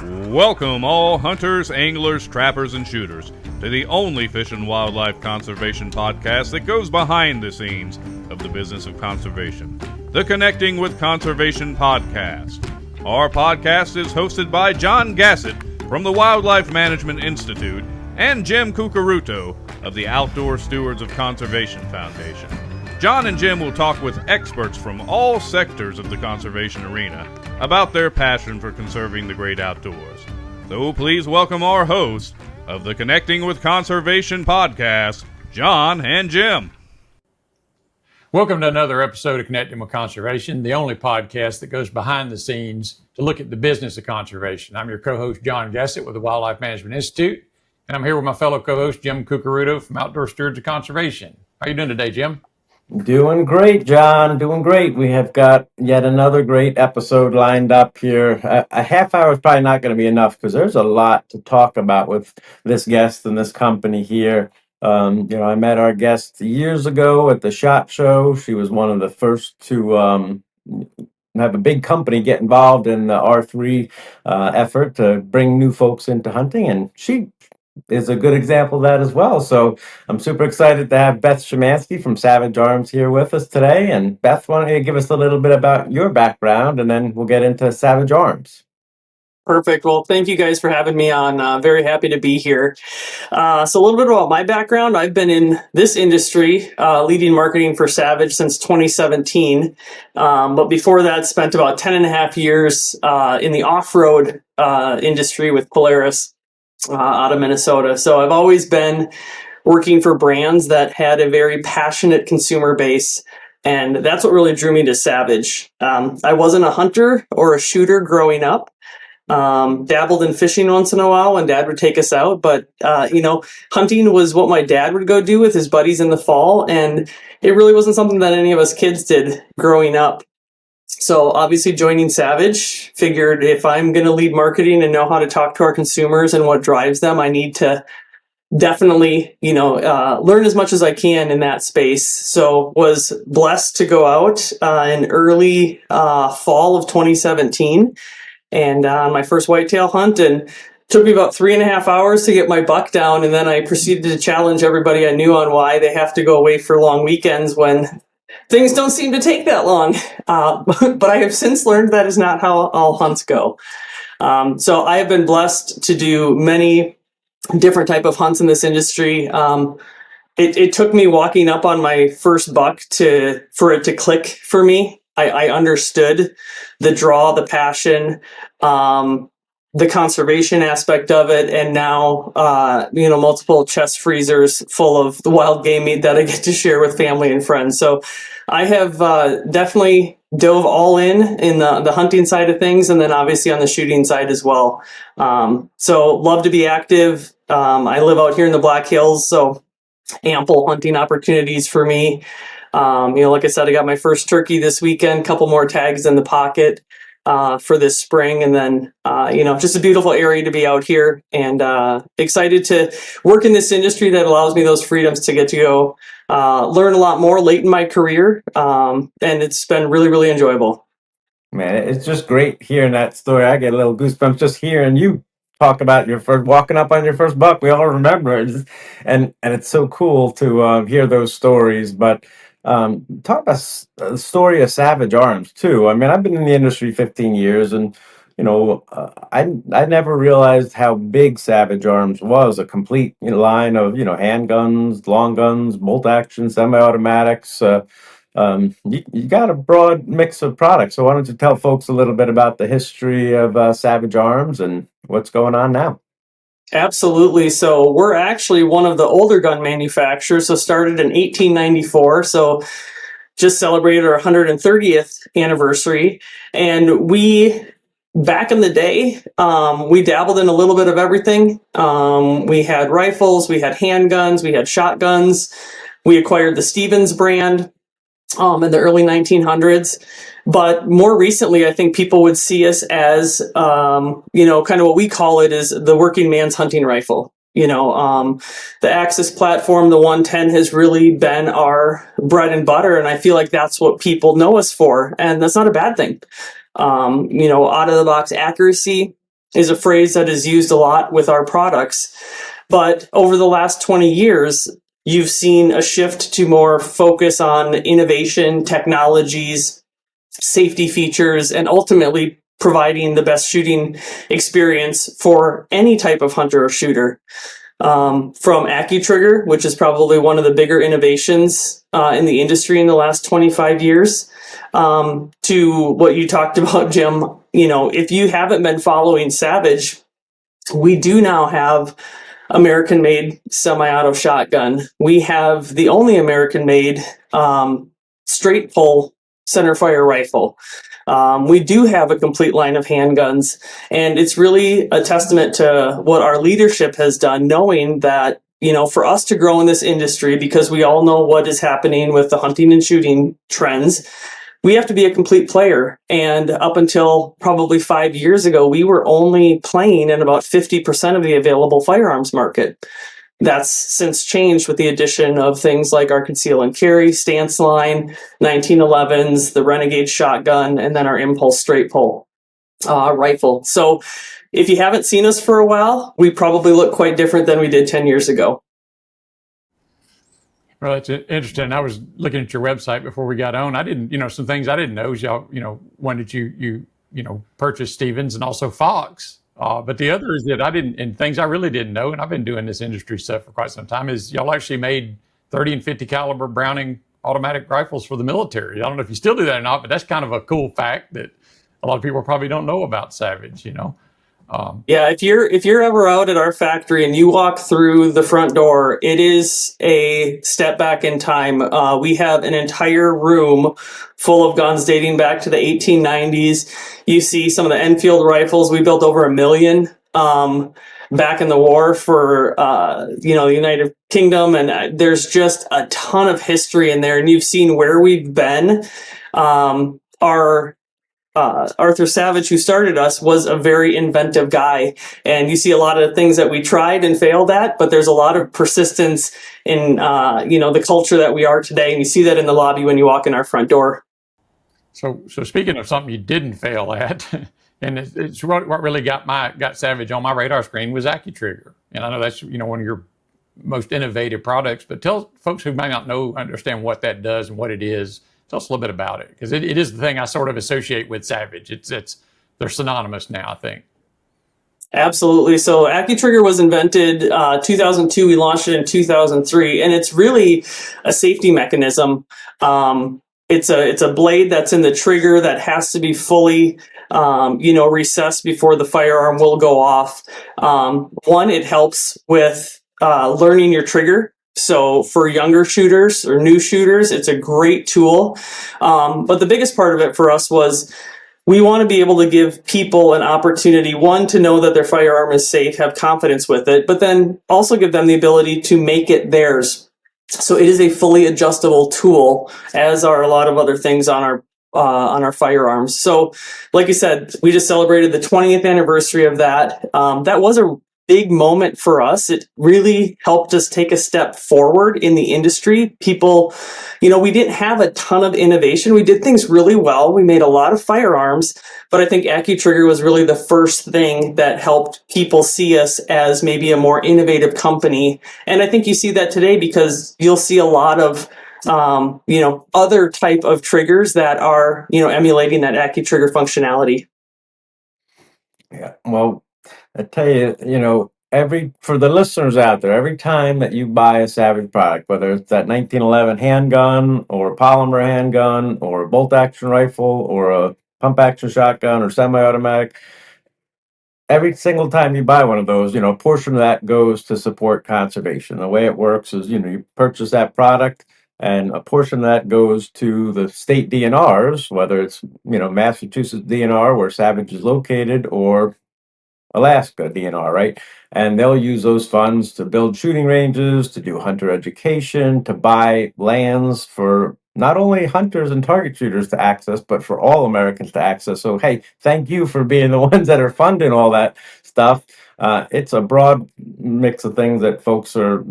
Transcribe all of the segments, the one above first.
Welcome all hunters, anglers, trappers, and shooters to the only fish and wildlife conservation podcast that goes behind the scenes of the business of conservation, the Connecting with Conservation podcast. Our podcast is hosted by John Gassett from the Wildlife Management Institute and Jim Cucaruto of the Outdoor Stewards of Conservation Foundation. John and Jim will talk with experts from all sectors of the conservation arena about their passion for conserving the great outdoors. So please welcome our hosts of the Connecting with Conservation podcast, John and Jim. Welcome to another episode of Connecting with Conservation, the only podcast that goes behind the scenes to look at the business of conservation. I'm your co-host, John Gassett with the Wildlife Management Institute, and I'm here with my fellow co-host, Jim Cucaruto from Outdoor Stewards of Conservation. How are you doing today, Jim? Doing great, John. Doing great. We have got yet another great episode lined up here. A half hour is probably not going to be enough because there's a lot to talk about with this guest and this company here. I met our guest years ago at the SHOT Show. She was one of the first to have a big company get involved in the R3 effort to bring new folks into hunting, and she is a good example of that as well. So I'm super excited to have Beth Shimanski from Savage Arms here with us today. And Beth, why don't you give us a little bit about your background, and then we'll get into Savage Arms. Perfect. Well, thank you guys for having me on. Very happy to be here. So a little bit about my background. I've been in this industry, leading marketing for Savage since 2017. But before that, spent about 10 and a half years in the off-road industry with Polaris out of Minnesota. So I've always been working for brands that had a very passionate consumer base. And that's what really drew me to Savage. I wasn't a hunter or a shooter growing up. Dabbled in fishing once in a while when Dad would take us out, but hunting was what my dad would go do with his buddies in the fall, and it really wasn't something that any of us kids did growing up. So obviously joining Savage, figured if I'm going to lead marketing and know how to talk to our consumers and what drives them, I need to definitely, learn as much as I can in that space. So was blessed to go out in early fall of 2017 and on my first whitetail hunt, and took me about 3.5 hours to get my buck down. And then I proceeded to challenge everybody I knew on why they have to go away for long weekends when things don't seem to take that long. But I have since learned that is not how all hunts go. So I have been blessed to do many different type of hunts in this industry. It took me walking up on my first buck for it to click for me. I understood the draw, the passion, the conservation aspect of it, and now, multiple chest freezers full of the wild game meat that I get to share with family and friends. So I have definitely dove all in the hunting side of things, and then obviously on the shooting side as well. So love to be active. I live out here in the Black Hills, so ample hunting opportunities for me. Like I said, I got my first turkey this weekend, couple more tags in the pocket for this spring. And then, just a beautiful area to be out here, and excited to work in this industry that allows me those freedoms to get to go learn a lot more late in my career. And it's been really, really enjoyable. Man, it's just great hearing that story. I get a little goosebumps just hearing you talk about your first walking up on your first buck. We all remember it, and it's so cool to hear those stories. But talk about the story of Savage Arms too. I mean, I've been in the industry 15 years, and I never realized how big Savage Arms was. A complete line of handguns, long guns, bolt action, semi-automatics. You got a broad mix of products. So why don't you tell folks a little bit about the history of Savage Arms and what's going on now? Absolutely. So we're actually one of the older gun manufacturers. So started in 1894. So just celebrated our 130th anniversary. And back in the day, we dabbled in a little bit of everything. We had rifles, we had handguns, we had shotguns. We acquired the Stevens brand in the early 1900s. But more recently, I think people would see us as, kind of what we call it is the working man's hunting rifle. The Axis platform, the 110 has really been our bread and butter. And I feel like that's what people know us for. And that's not a bad thing. Out of the box accuracy, is a phrase that is used a lot with our products. But over the last 20 years, you've seen a shift to more focus on innovation, technologies, safety features, and ultimately providing the best shooting experience for any type of hunter or shooter. From Acutrigger, which is probably one of the bigger innovations in the industry in the last 25 years, to what you talked about, Jim. If you haven't been following Savage, we do now have American-made semi-auto shotgun. We have the only American-made straight pull centerfire rifle. We do have a complete line of handguns, and it's really a testament to what our leadership has done, knowing that, for us to grow in this industry, because we all know what is happening with the hunting and shooting trends, we have to be a complete player. And up until probably 5 years ago, we were only playing in about 50% of the available firearms market. That's since changed with the addition of things like our conceal and carry stance line, 1911s, the Renegade shotgun, and then our impulse straight pull rifle. So if you haven't seen us for a while, we probably look quite different than we did 10 years ago. Well, it's interesting. I was looking at your website before we got on. I didn't, some things I didn't know is y'all, when did you purchase Stevens and also Fox? But the other is that and things I really didn't know, and I've been doing this industry stuff for quite some time, is y'all actually made 30 and 50 caliber Browning automatic rifles for the military. I don't know if you still do that or not, but that's kind of a cool fact that a lot of people probably don't know about Savage, Yeah, if you're ever out at our factory and you walk through the front door, it is a step back in time. We have an entire room full of guns dating back to the 1890s. You see some of the Enfield rifles. We built over 1 million back in the war for the United Kingdom, and there's just a ton of history in there. And you've seen where we've been. Our Arthur Savage, who started us, was a very inventive guy. And you see a lot of things that we tried and failed at, but there's a lot of persistence in, the culture that we are today. And you see that in the lobby when you walk in our front door. So speaking of something you didn't fail at, and it's what really got Savage on my radar screen was Acutrigger. And I know that's, one of your most innovative products, but tell folks who may not understand what that does and what it is. Tell us a little bit about it, because it is the thing I sort of associate with Savage. They're synonymous now, I think. Absolutely. So Acutrigger was invented 2002. We launched it in 2003, and it's really a safety mechanism. It's a blade that's in the trigger that has to be fully recessed before the firearm will go off. One, it helps with learning your trigger. So for younger shooters or new shooters, it's a great tool. But the biggest part of it for us was we want to be able to give people an opportunity, one, to know that their firearm is safe, have confidence with it, but then also give them the ability to make it theirs. So it is a fully adjustable tool, as are a lot of other things on our firearms. So like you said, we just celebrated the 20th anniversary of that. That was a big moment for us. It really helped us take a step forward in the industry. People, we didn't have a ton of innovation. We did things really well. We made a lot of firearms, but I think Acutrigger was really the first thing that helped people see us as maybe a more innovative company. And I think you see that today, because you'll see a lot of other type of triggers that are, emulating that Acutrigger functionality. Yeah. Well, I tell you, for the listeners out there, every time that you buy a Savage product, whether it's that 1911 handgun or a polymer handgun or a bolt action rifle or a pump action shotgun or semi-automatic, every single time you buy one of those, a portion of that goes to support conservation. The way it works is, you purchase that product, and a portion of that goes to the state DNRs, whether it's, Massachusetts DNR, where Savage is located, or Alaska DNR, right? And they'll use those funds to build shooting ranges, to do hunter education, to buy lands for not only hunters and target shooters to access, but for all Americans to access. So, hey, thank you for being the ones that are funding all that stuff. It's a broad mix of things that folks are,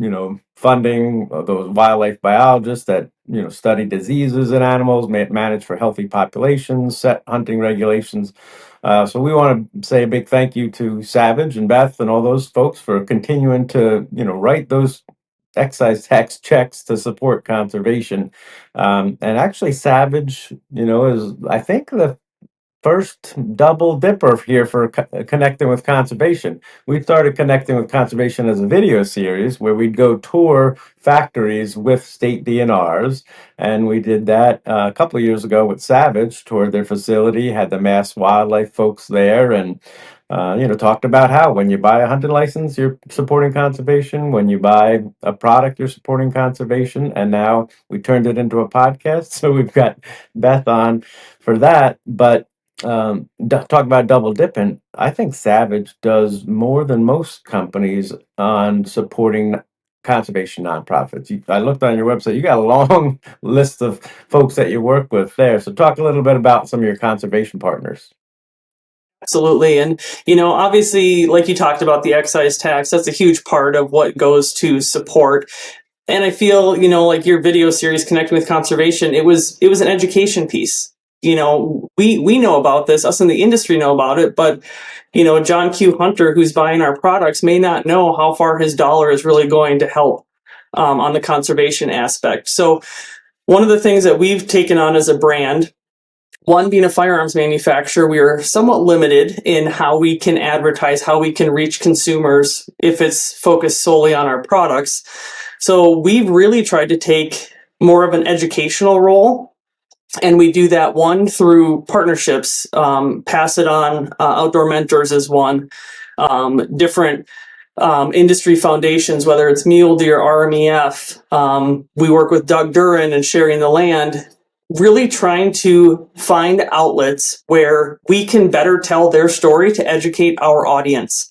funding, those wildlife biologists that, study diseases in animals, manage for healthy populations, set hunting regulations. So we want to say a big thank you to Savage and Beth and all those folks for continuing to, write those excise tax checks to support conservation. And actually, Savage, is, I think, the first double dipper here for connecting with conservation. We started connecting with conservation as a video series where we'd go tour factories with state DNRs, and we did that a couple of years ago with Savage. Toured their facility, had the mass wildlife folks there, and talked about how when you buy a hunting license, you're supporting conservation. When you buy a product, you're supporting conservation. And now we turned it into a podcast, so we've got Beth on for that. But talk about double dipping. I think Savage does more than most companies on supporting conservation nonprofits. I looked on your website. You got a long list of folks that you work with there. So talk a little bit about some of your conservation partners. Absolutely. And, obviously, like you talked about the excise tax, that's a huge part of what goes to support. And I feel, like your video series, Connecting with Conservation, it was an education piece. We know about this, us in the industry know about it, but, John Q. Hunter, who's buying our products, may not know how far his dollar is really going to help on the conservation aspect. So one of the things that we've taken on as a brand, one, being a firearms manufacturer, we are somewhat limited in how we can advertise, how we can reach consumers if it's focused solely on our products. So we've really tried to take more of an educational role. And we do that, one, through partnerships. Pass It On, Outdoor Mentors is one. Different industry foundations, whether it's Mule Deer, RMEF. We work with Doug Duran and Sharing the Land, really trying to find outlets where we can better tell their story to educate our audience.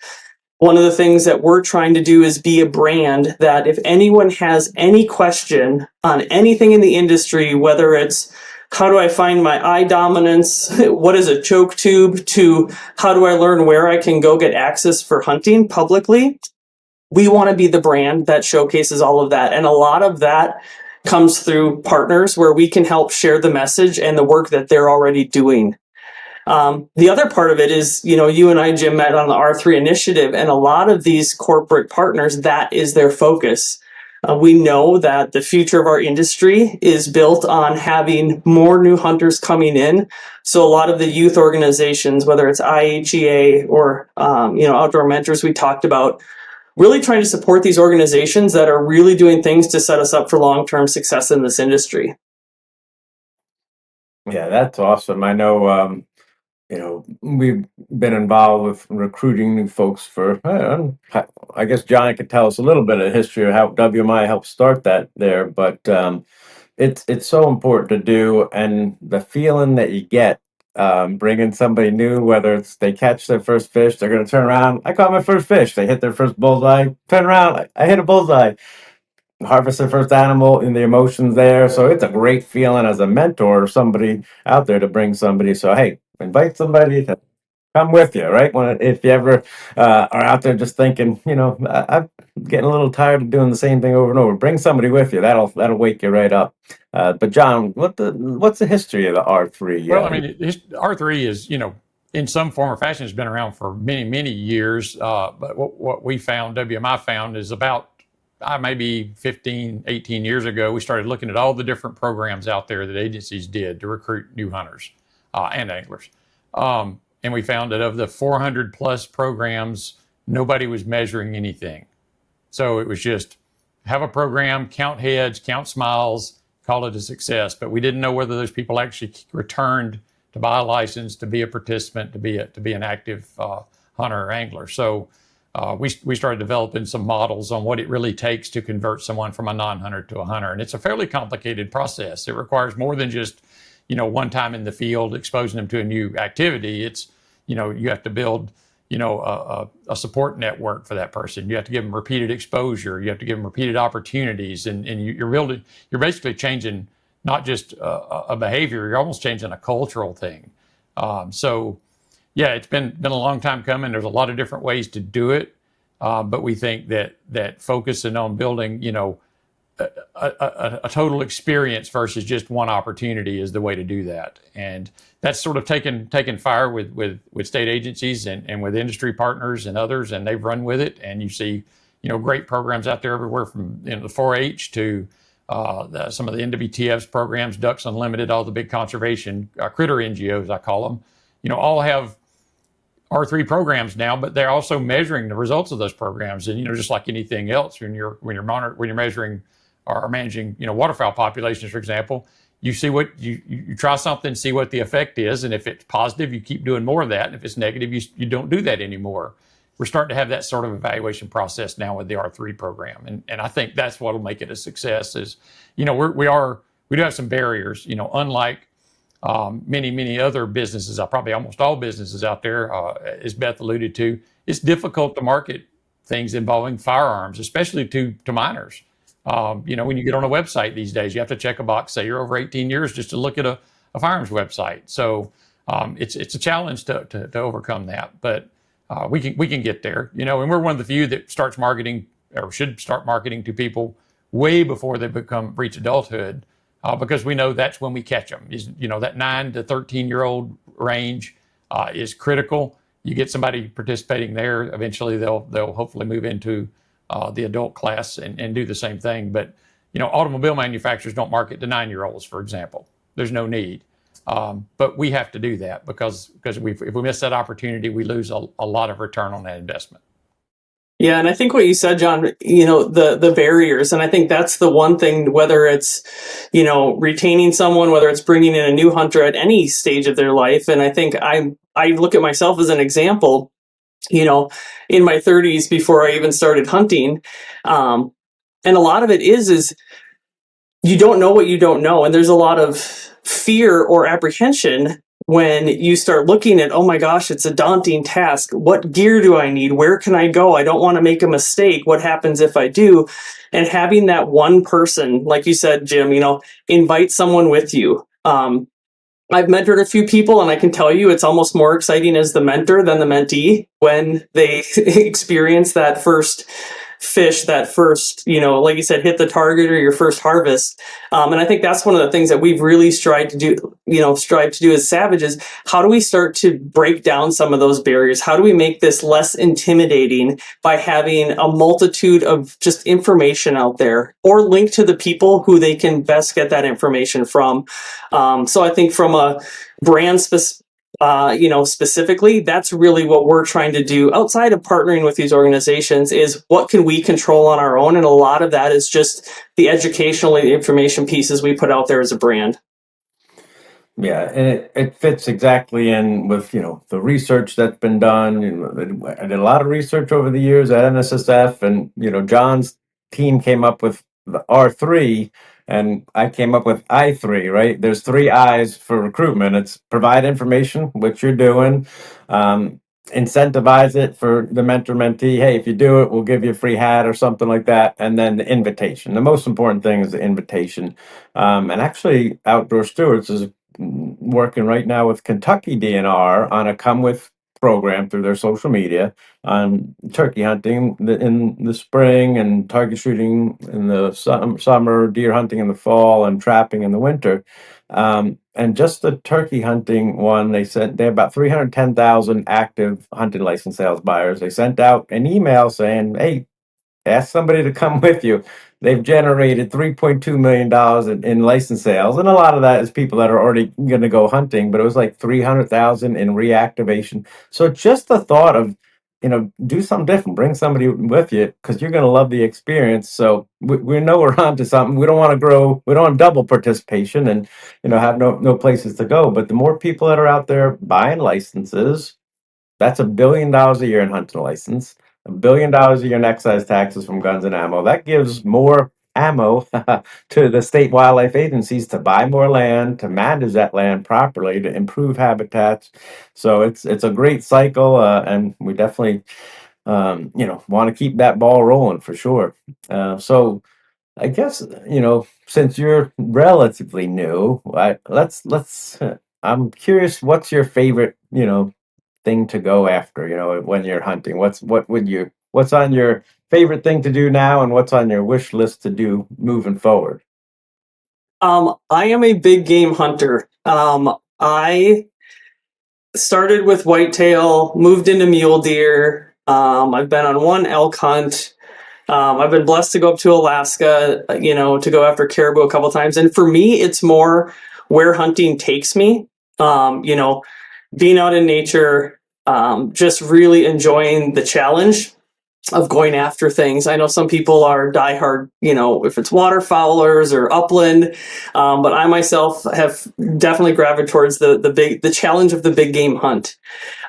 One of the things that we're trying to do is be a brand that if anyone has any question on anything in the industry, whether it's how do I find my eye dominance, what is a choke tube, to how do I learn where I can go get access for hunting publicly, we want to be the brand that showcases all of that. And a lot of that comes through partners where we can help share the message and the work that they're already doing. The other part of it is, you and I, Jim, met on the R3 initiative, and a lot of these corporate partners, that is their focus. We know that the future of our industry is built on having more new hunters coming in. So a lot of the youth organizations, whether it's IHEA or, Outdoor Mentors we talked about, really trying to support these organizations that are really doing things to set us up for long-term success in this industry. Yeah, that's awesome. I know, we've been involved with recruiting new folks for, I guess John could tell us a little bit of the history of how WMI helped start that there, but it's so important to do, and the feeling that you get bringing somebody new, whether it's they catch their first fish, they're going to turn around, I caught my first fish, they hit their first bullseye, turn around, I hit a bullseye, harvest their first animal, and the emotions there. So it's a great feeling as a mentor or somebody out there to bring somebody. So hey, invite somebody to come with you, right? If you ever are out there just thinking, I'm getting a little tired of doing the same thing over and over, bring somebody with you. That'll wake you right up. But John, what's the history of the R3? Well, R3 is, in some form or fashion has been around for many, many years. But what we found, WMI found, is about maybe 15, 18 years ago, we started looking at all the different programs out there that agencies did to recruit new hunters and anglers. And we found that of the 400 plus programs, nobody was measuring anything. So it was just have a program, count heads, count smiles, call it a success. But we didn't know whether those people actually returned to buy a license, to be a participant, to be an active hunter or angler. So we started developing some models on what it really takes to convert someone from a non-hunter to a hunter. And it's a fairly complicated process. It requires more than just, one time in the field, exposing them to a new activity. It's, you have to build, a support network for that person. You have to give them repeated exposure. You have to give them repeated opportunities. And you're basically changing not just a behavior. You're almost changing a cultural thing. So yeah, it's been a long time coming. There's a lot of different ways to do it, but we think that focusing on building, a total experience versus just one opportunity is the way to do that. And that's sort of taken fire with state agencies and with industry partners and others, and they've run with it. And you see, great programs out there everywhere from the 4-H to some of the NWTF's programs, Ducks Unlimited, all the big conservation critter NGOs, I call them, all have R3 programs now, but they're also measuring the results of those programs. And just like anything else, when you're measuring or managing, waterfowl populations, for example, you see what you try something, see what the effect is, and if it's positive, you keep doing more of that. And if it's negative, you don't do that anymore. We're starting to have that sort of evaluation process now with the R3 program, and I think that's what will make it a success. Is we do have some barriers, unlike many other businesses, probably almost all businesses out there, as Beth alluded to. It's difficult to market things involving firearms, especially to minors. When you get on a website these days, you have to check a box, say you're over 18 years, just to look at a firearms website. So it's a challenge to overcome that, but we can get there. And we're one of the few that starts marketing or should start marketing to people way before they reach adulthood, because we know that's when we catch them. That 9 to 13-year-old range is critical. You get somebody participating there, eventually they'll hopefully move into the adult class and do the same thing. But, automobile manufacturers don't market to 9-year-olds, for example. There's no need. But we have to do that because if we miss that opportunity, we lose a lot of return on that investment. Yeah, and I think what you said, John, the barriers, and I think that's the one thing, whether it's, retaining someone, whether it's bringing in a new hunter at any stage of their life. And I think I look at myself as an example, in my 30s before I even started hunting. And a lot of it is you don't know what you don't know. And there's a lot of fear or apprehension when you start looking at, oh my gosh, it's a daunting task. What gear do I need? Where can I go? I don't want to make a mistake. What happens if I do? And having that one person, like you said, Jim, invite someone with you. I've mentored a few people, and I can tell you it's almost more exciting as the mentor than the mentee when they experience that first fish, that first, like you said, hit the target or your first harvest. And I think that's one of the things that we've really strive to do as Savage is how do we start to break down some of those barriers? How do we make this less intimidating by having a multitude of just information out there or link to the people who they can best get that information from? So I think from a brand specifically, that's really what we're trying to do outside of partnering with these organizations is what can we control on our own? And a lot of that is just the educational and information pieces we put out there as a brand. Yeah, and it fits exactly in with, the research that's been done. I did a lot of research over the years at NSSF, and, John's team came up with the R3, and I came up with I3, right? There's 3 I's for recruitment. It's provide information, which you're doing, incentivize it for the mentor-mentee. Hey, if you do it, we'll give you a free hat or something like that. And then the invitation. The most important thing is the invitation. And actually, Outdoor Stewards is working right now with Kentucky DNR on a come with program through their social media on turkey hunting in the spring and target shooting in the summer, deer hunting in the fall, and trapping in the winter. And just the turkey hunting one, they have about 310,000 active hunting license sales buyers. They sent out an email saying, hey, ask somebody to come with you. They've generated $3.2 million in license sales. And a lot of that is people that are already going to go hunting, but it was like 300,000 in reactivation. So just the thought of, do something different, bring somebody with you because you're going to love the experience. So we know we're onto something. We don't want to grow. We don't want double participation and, have no places to go. But the more people that are out there buying licenses, that's $1 billion a year in hunting license. $1 billion a year in excise taxes from guns and ammo. That gives more ammo to the state wildlife agencies to buy more land, to manage that land properly, to improve habitats. So it's a great cycle, and we definitely want to keep that ball rolling for sure. So I guess, since you're relatively new, I'm curious, what's your favorite, thing to go after, when you're hunting? What's on your favorite thing to do now, and what's on your wish list to do moving forward? I am a big game hunter. I started with whitetail, moved into mule deer. I've been on one elk hunt. I've been blessed to go up to Alaska, to go after caribou a couple times. And for me, it's more where hunting takes me. Being out in nature, just really enjoying the challenge of going after things. I know some people are diehard, if it's waterfowlers or upland, but I myself have definitely gravitated towards the challenge of the big game hunt.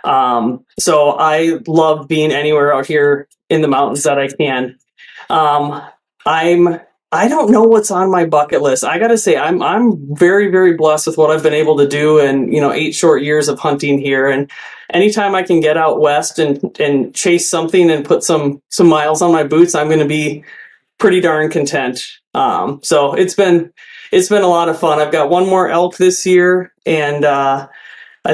So I love being anywhere out here in the mountains that I can. Um, I don't know what's on my bucket list. I gotta say, I'm very, very blessed with what I've been able to do in 8 short years of hunting here. And anytime I can get out west and chase something and put some miles on my boots, I'm going to be pretty darn content. So it's been a lot of fun. I've got one more elk this year, and I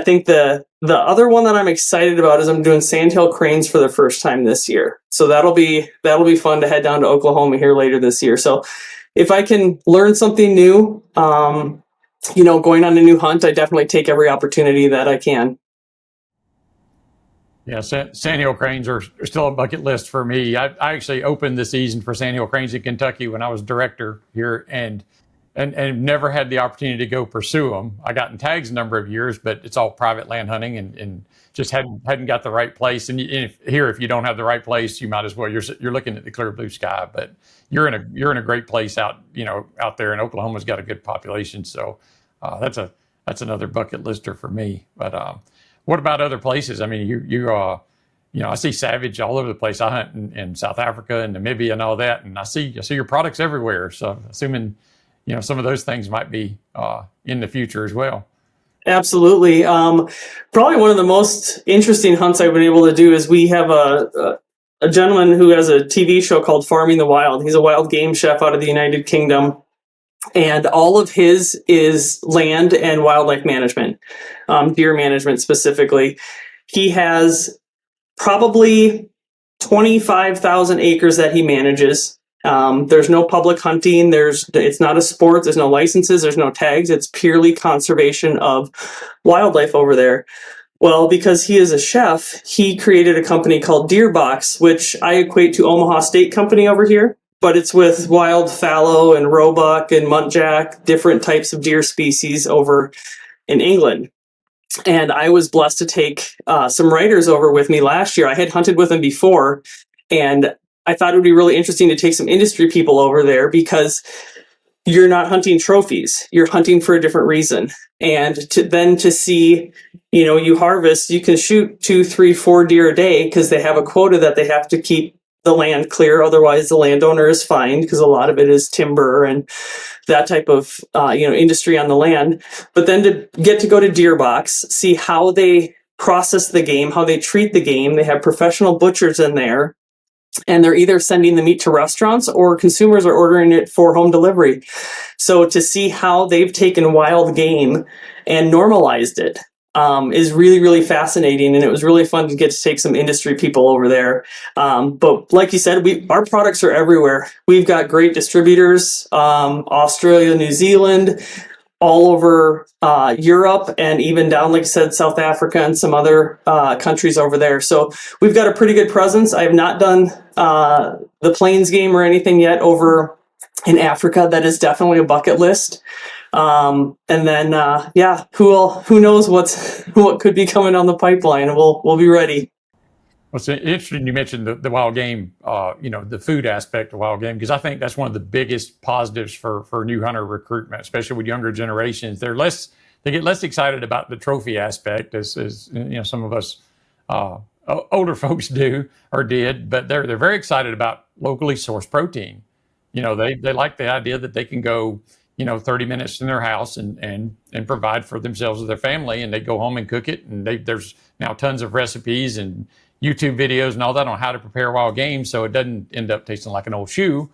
think the other one that I'm excited about is I'm doing Saniel Cranes for the first time this year. So that'll be fun to head down to Oklahoma here later this year. So if I can learn something new, going on a new hunt, I definitely take every opportunity that I can. Yeah, Saniel Cranes are still a bucket list for me. I actually opened the season for Saniel Cranes in Kentucky when I was director here, and never had the opportunity to go pursue them. I got in tags a number of years, but it's all private land hunting, and just hadn't got the right place. And if you don't have the right place, you might as well. You're looking at the clear blue sky, but you're in a great place out there, and Oklahoma's got a good population, so that's another bucket lister for me. But what about other places? I mean, I see Savage all over the place. I hunt in South Africa and Namibia and all that, and I see your products everywhere. So assuming some of those things might be in the future as well. Absolutely. Probably one of the most interesting hunts I've been able to do is we have a gentleman who has a TV show called Farming the Wild. He's a wild game chef out of the United Kingdom. And all of his is land and wildlife management, deer management specifically. He has probably 25,000 acres that he manages. There's no public hunting. It's not a sport. There's no licenses. There's no tags. It's purely conservation of wildlife over there. Well, because he is a chef, he created a company called Deer Box, which I equate to Omaha Steak Company over here. But it's with wild fallow and roebuck and muntjac, different types of deer species over in England. And I was blessed to take some writers over with me last year. I had hunted with them before, and I thought it would be really interesting to take some industry people over there because you're not hunting trophies. You're hunting for a different reason. And to see, you harvest, you can shoot 2, 3, 4 deer a day because they have a quota that they have to keep the land clear. Otherwise, the landowner is fined because a lot of it is timber and that type of industry on the land. But then to get to go to Deer Box, see how they process the game, how they treat the game. They have professional butchers in there, and they're either sending the meat to restaurants or consumers are ordering it for home delivery. So to see how they've taken wild game and normalized it is really, really fascinating. And it was really fun to get to take some industry people over there. But like you said, our products are everywhere. We've got great distributors, Australia, New Zealand, all over Europe, and even down, like I said, South Africa and some other countries over there. So we've got a pretty good presence. I have not done the Plains game or anything yet over in Africa. That is definitely a bucket list. And then, who knows what could be coming on the pipeline. We'll be ready. Well, it's interesting you mentioned the wild game, the food aspect of wild game, because I think that's one of the biggest positives for new hunter recruitment, especially with younger generations. They get less excited about the trophy aspect as some of us older folks do or did, but they're very excited about locally sourced protein. They like the idea that they can go 30 minutes in their house and provide for themselves and their family, and they go home and cook it. And there's now tons of recipes and YouTube videos and all that on how to prepare wild game, so it doesn't end up tasting like an old shoe.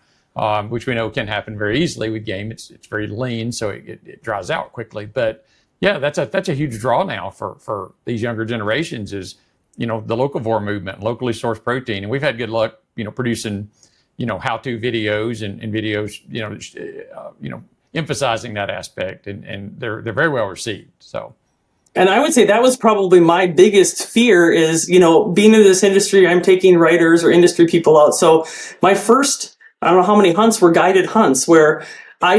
which we know can happen very easily with game. It's very lean, so it dries out quickly. But yeah, that's a huge draw now for these younger generations is, the locavore movement, locally sourced protein. And we've had good luck, producing, how-to videos and videos, emphasizing that aspect, and they're very well received. So. And I would say that was probably my biggest fear is, being in this industry, I'm taking writers or industry people out. So my first, I don't know how many hunts were guided hunts where I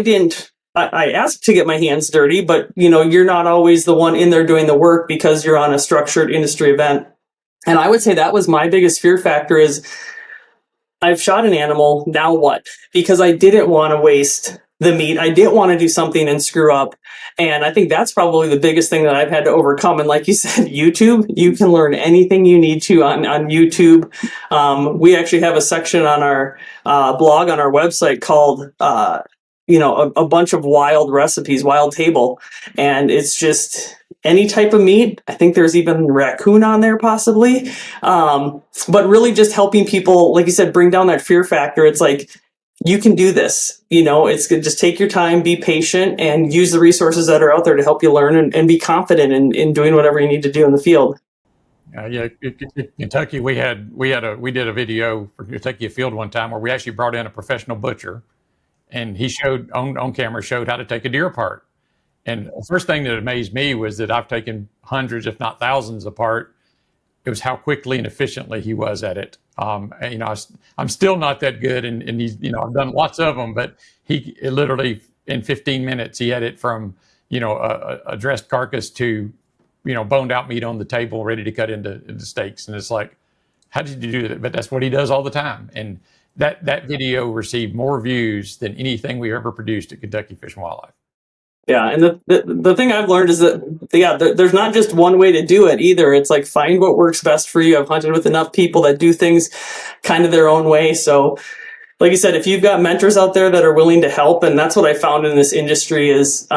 asked to get my hands dirty, but you're not always the one in there doing the work because you're on a structured industry event. And I would say that was my biggest fear factor is I've shot an animal, now what? Because I didn't want to waste the meat. I didn't want to do something and screw up. And I think that's probably the biggest thing that I've had to overcome. And like you said, YouTube, you can learn anything you need to on YouTube. We actually have a section on our blog on our website called, a bunch of wild recipes, wild table. And it's just any type of meat. I think there's even raccoon on there possibly. But really just helping people, like you said, bring down that fear factor. It's like, you can do this, it's good. Just take your time, be patient, and use the resources that are out there to help you learn and be confident in doing whatever you need to do in the field. Kentucky, we did a video for Kentucky Field one time where we actually brought in a professional butcher, and he showed on camera how to take a deer apart. And the first thing that amazed me was that I've taken hundreds, if not thousands, apart. It was how quickly and efficiently he was at it. I'm still not that good, and he's, I've done lots of them, but he literally in 15 minutes he had it from, a dressed carcass to, boned out meat on the table, ready to cut into steaks. And it's like, how did you do that? But that's what he does all the time. And that video received more views than anything we ever produced at Kentucky Fish and Wildlife. Yeah, and the thing I've learned is that, there's not just one way to do it either. It's like find what works best for you. I've hunted with enough people that do things kind of their own way. So like you said, if you've got mentors out there that are willing to help, and that's what I found in this industry is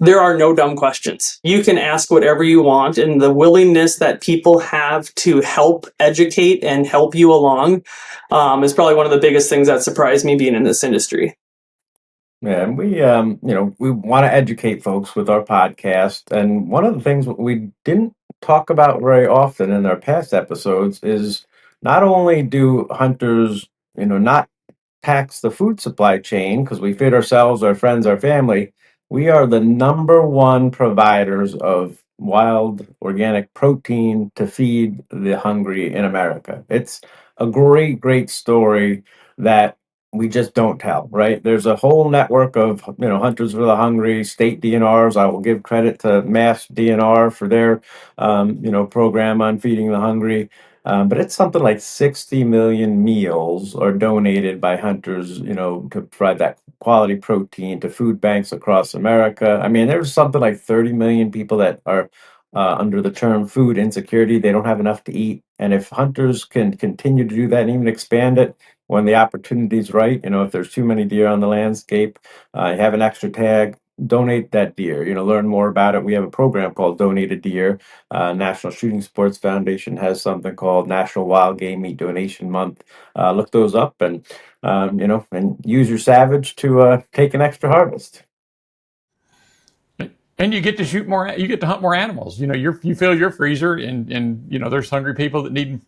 there are no dumb questions. You can ask whatever you want, and the willingness that people have to help educate and help you along is probably one of the biggest things that surprised me being in this industry. Yeah, and we want to educate folks with our podcast. And one of the things we didn't talk about very often in our past episodes is not only do hunters, not tax the food supply chain because we feed ourselves, our friends, our family, we are the number one providers of wild organic protein to feed the hungry in America. It's a great, great story that we just don't tell, right? There's a whole network of, Hunters for the Hungry, state DNRs. I will give credit to Mass DNR for their, program on feeding the hungry. But it's something like 60 million meals are donated by hunters, to provide that quality protein to food banks across America. I mean, there's something like 30 million people that are under the term food insecurity. They don't have enough to eat. And if hunters can continue to do that and even expand it, when the opportunity's right, if there's too many deer on the landscape, you have an extra tag, donate that deer, learn more about it. We have a program called Donate a Deer. National Shooting Sports Foundation has something called National Wild Game Meat Donation Month. Look those up and, and use your Savage to take an extra harvest. And you get to shoot more, you get to hunt more animals. You fill your freezer and there's hungry people that need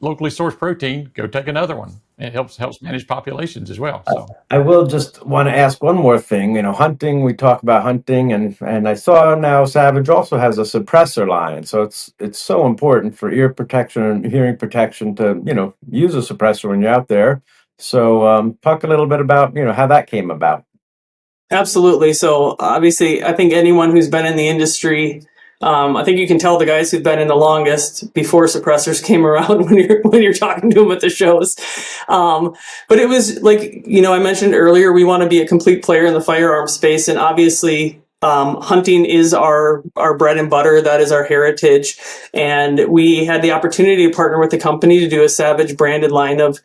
locally sourced protein, go take another one. It helps manage populations as well. So I will just want to ask one more thing. Hunting, we talk about hunting, and I saw now Savage also has a suppressor line. So it's so important for ear protection and hearing protection to, use a suppressor when you're out there. So talk a little bit about, how that came about. Absolutely. So obviously, I think anyone who's been in the industry, I think you can tell the guys who've been in the longest before suppressors came around when you're talking to them at the shows. But it was like, I mentioned earlier, we want to be a complete player in the firearm space. And obviously, hunting is our bread and butter. That is our heritage. And we had the opportunity to partner with the company to do a Savage branded line of,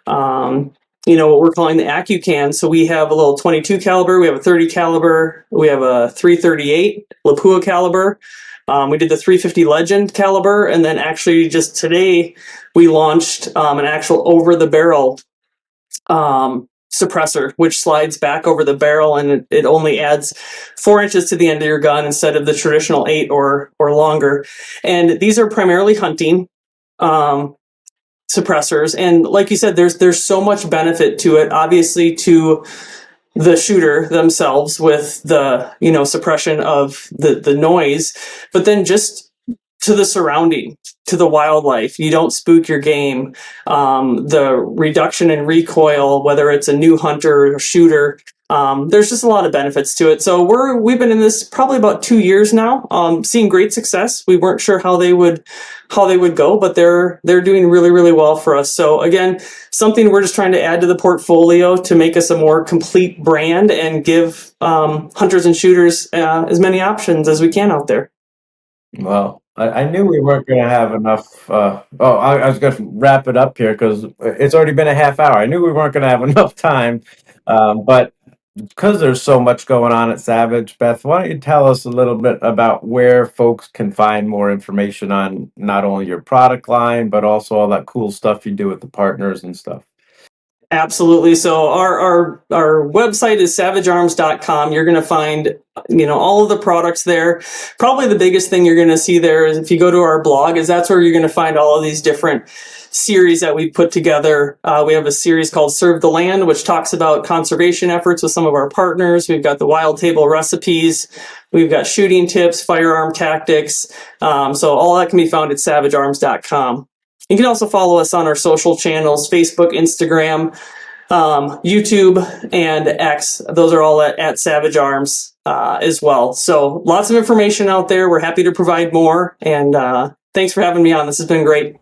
what we're calling the Acucan. So we have a little 22 caliber, we have a 30 caliber, we have a 338 Lapua caliber. We did the 350 Legend caliber, and then actually just today we launched an actual over the barrel suppressor, which slides back over the barrel, and it only adds 4 inches to the end of your gun instead of the traditional 8 or longer. And these are primarily hunting suppressors. And like you said, there's so much benefit to it, obviously to the shooter themselves with the, suppression of the noise, but then just to the surrounding, to the wildlife. You don't spook your game. The reduction in recoil, whether it's a new hunter or shooter, there's just a lot of benefits to it. So we've been in this probably about 2 years now, seeing great success. We weren't sure how they would go, but they're doing really, really well for us. So again, something we're just trying to add to the portfolio to make us a more complete brand and give hunters and shooters as many options as we can out there. Well, I knew we weren't going to have enough. I was going to wrap it up here because it's already been a half hour. I knew we weren't going to have enough time, but because there's so much going on at Savage, Beth, why don't you tell us a little bit about where folks can find more information on not only your product line, but also all that cool stuff you do with the partners and stuff? Absolutely. So our website is savagearms.com. You're going to find, all of the products there. Probably the biggest thing you're going to see there is if you go to our blog, is that's where you're going to find all of these different series that we put together. We have a series called Serve the Land, which talks about conservation efforts with some of our partners. We've got the wild table recipes. We've got shooting tips, firearm tactics. So all that can be found at savagearms.com. You can also follow us on our social channels, Facebook, Instagram, YouTube, and X. Those are all at Savage Arms as well. So lots of information out there. We're happy to provide more. And thanks for having me on. This has been great.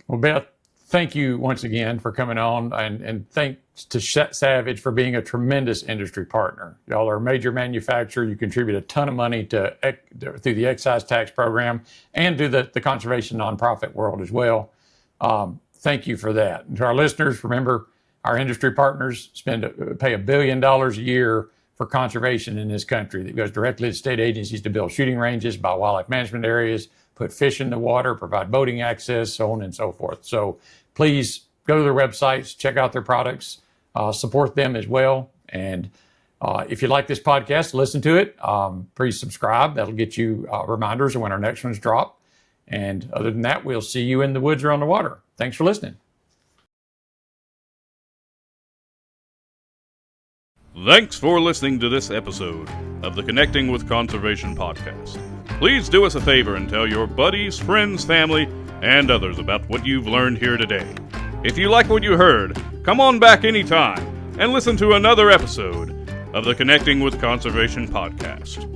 Well, Beth, thank you once again for coming on, and thanks to Savage for being a tremendous industry partner. Y'all are a major manufacturer. You contribute a ton of money through the excise tax program and to the conservation nonprofit world as well. Thank you for that. And to our listeners, remember, our industry partners pay $1 billion a year for conservation in this country that goes directly to state agencies to build shooting ranges, buy wildlife management areas, put fish in the water, provide boating access, so on and so forth. So please go to their websites, check out their products, support them as well. And if you like this podcast, listen to it. Please subscribe. That'll get you reminders of when our next ones drop. And other than that, we'll see you in the woods or on the water. Thanks for listening. Thanks for listening to this episode of the Connecting with Conservation podcast. Please do us a favor and tell your buddies, friends, family, and others about what you've learned here today. If you like what you heard, come on back anytime and listen to another episode of the Connecting with Conservation podcast.